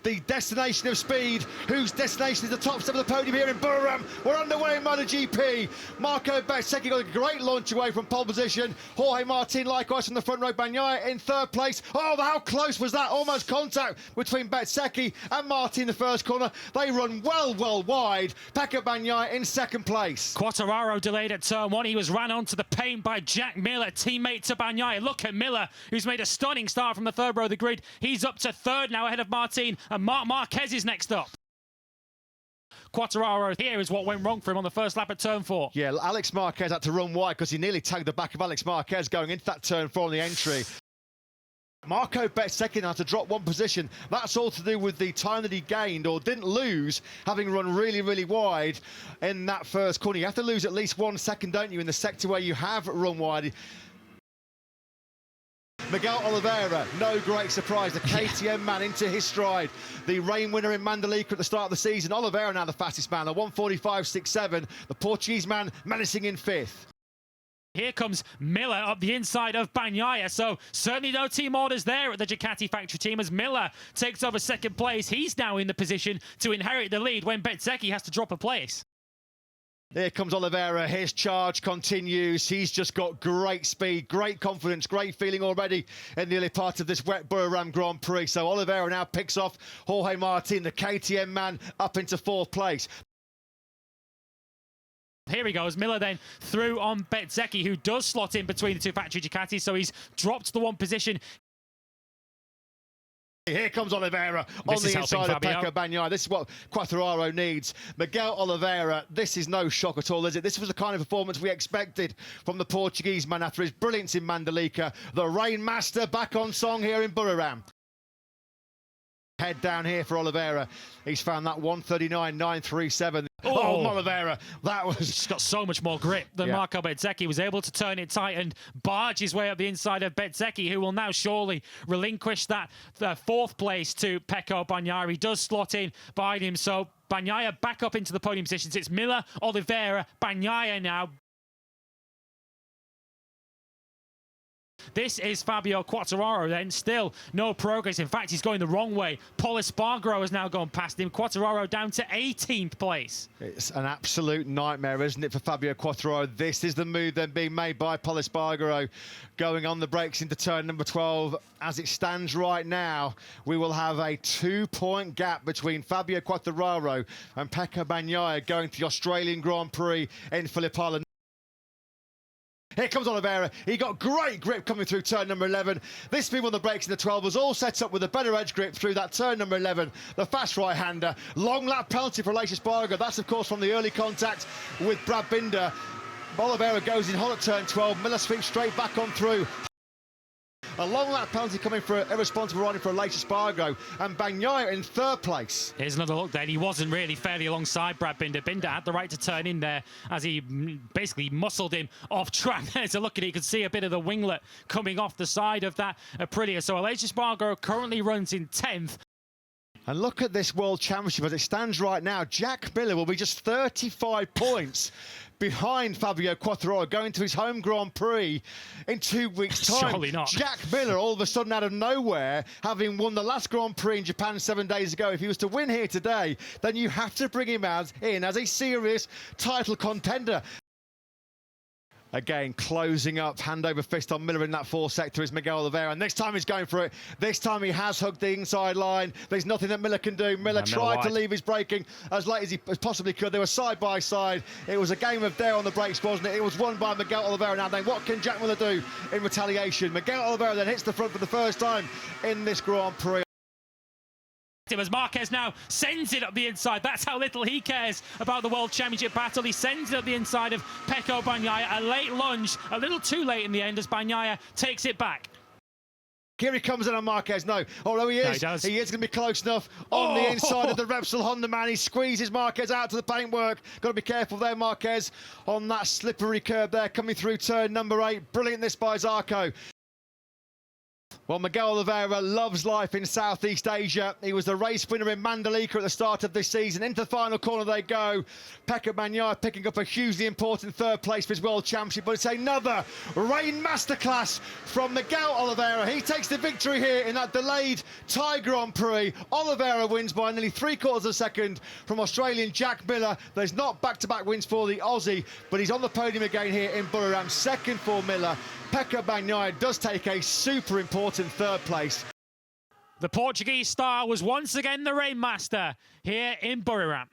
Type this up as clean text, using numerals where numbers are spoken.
the destination of speed, whose destination is the top step of the podium here in Buriram. We're underway in MotoGP. Marco Bezzecchi got a great launch away from pole position. Jorge Martin likewise from the front row. Bagnaia in third place. Oh, how close was that? Almost contact between Bezzecchi and Martin in the first corner. They run well wide. Pecco Bagnaia in second place. Quartararo delayed at turn one. He was ran onto the paint by Jack Miller, teammate to Bagnaia. Look at Miller, who's made a stunning start from the third row of the grid. He's up to third now ahead of Martin, and Marc Marquez is next up. Quartararo here is what went wrong for him on the first lap at turn 4. Yeah, Alex Marquez had to run wide because he nearly tagged the back of Alex Marquez going into that turn 4 on the entry. Marco Bezzecchi had to drop one position. That's all to do with the time that he gained or didn't lose, having run really wide in that first corner. You have to lose at least 1 second, don't you, in the sector where you have run wide. Miguel Oliveira, no great surprise, the KTM man into his stride. The rain winner in Mandalika at the start of the season. Oliveira now the fastest man, a 1:45.67. The Portuguese man menacing in 5th. Here comes Miller up the inside of Bagnaia, so certainly no team orders there at the Ducati factory team as Miller takes over second place. He's now in the position to inherit the lead when Bezzecchi has to drop a place. Here comes Oliveira, his charge continues. He's just got great speed, great confidence, great feeling already in the early part of this wet Buriram Grand Prix. So Oliveira now picks off Jorge Martin, the KTM man, up into 4th place. Here he goes, Miller then through on Bezzecchi, who does slot in between the two factory Ducatis, so he's dropped the one position. Here comes Oliveira on the inside of Pecco Bagnaia. This is what Quartararo needs. Miguel Oliveira, this is no shock at all, is it? This was the kind of performance we expected from the Portuguese man after his brilliance in Mandalika. The Rain Master back on song here in Buriram. Head down here for Oliveira. He's found that 1:39.937. Oh, Oliveira, that was... He's got so much more grip than Marco Bezzecchi. Was able to turn it tight and barge his way up the inside of Bezzecchi, who will now surely relinquish that 4th place to Pecco Bagnaia. He does slot in behind him, so Bagnaia back up into the podium positions. It's Miller, Oliveira, Bagnaia now. This is Fabio Quartararo then, still no progress. In fact, he's going the wrong way. Pol Espargaro has now gone past him. Quartararo down to 18th place. It's an absolute nightmare, isn't it, for Fabio Quartararo? This is the move then being made by Pol Espargaro, going on the brakes into turn number 12. As it stands right now, we will have a 2-point gap between Fabio Quartararo and Pecco Bagnaia going to the Australian Grand Prix in Phillip Island. Here comes Oliveira. He got great grip coming through turn number 11. This move on the brakes in the 12 was all set up with a better edge grip through that turn number 11. The fast right-hander. Long lap penalty for Alex Espargaro. That's, of course, from the early contact with Brad Binder. Oliveira goes in hot at turn 12. Miller sweeps straight back on through. A long lap penalty coming for irresponsible riding for Alex Espargaro, and Bagnaia in 3rd place. Here's another look then. He wasn't really fairly alongside Brad Binder. Binder had the right to turn in there as he basically muscled him off track. There's a look at it. You can see a bit of the winglet coming off the side of that Aprilia. So Alex Espargaro currently runs in 10th. And look at this World Championship as it stands right now. Jack Miller will be just 35 points behind Fabio Quartararo going to his home Grand Prix in 2 weeks' time. Surely not. Jack Miller, all of a sudden out of nowhere, having won the last Grand Prix in Japan 7 days ago. If he was to win here today, then you have to bring him in as a serious title contender. Again, closing up, hand over fist on Miller in that 4th sector is Miguel Oliveira. And this time he's going for it. This time he has hugged the inside line. There's nothing that Miller can do. Miller tried to leave his braking as late as he possibly could. They were side by side. It was a game of dare on the brakes, wasn't it? It was won by Miguel Oliveira. Now then, what can Jack Miller do in retaliation? Miguel Oliveira then hits the front for the first time in this Grand Prix. As Marquez now sends it up the inside. That's how little he cares about the World Championship battle. He sends it up the inside of Pecco Bagnaia. A late lunge, a little too late in the end as Bagnaia takes it back. Here he comes in on Marquez. No, although he is, no, he is going to be close enough on the inside of the Repsol Honda man. He squeezes Marquez out to the paintwork. Got to be careful there, Marquez, on that slippery curb there coming through turn number 8. Brilliant this by Zarco. Well, Miguel Oliveira loves life in Southeast Asia. He was the race winner in Mandalika at the start of this season. Into the final corner they go. Pekka Bagnaia picking up a hugely important third place for his World Championship, but it's another rain masterclass from Miguel Oliveira. He takes the victory here in that delayed Thai Grand Prix. Oliveira wins by nearly 3/4 of a second from Australian Jack Miller. There's not back-to-back wins for the Aussie, but he's on the podium again here in Buriram. Second for Miller. Pekka Bagnaia does take a super important third place. The Portuguese star was once again the rainmaster here in Buriram.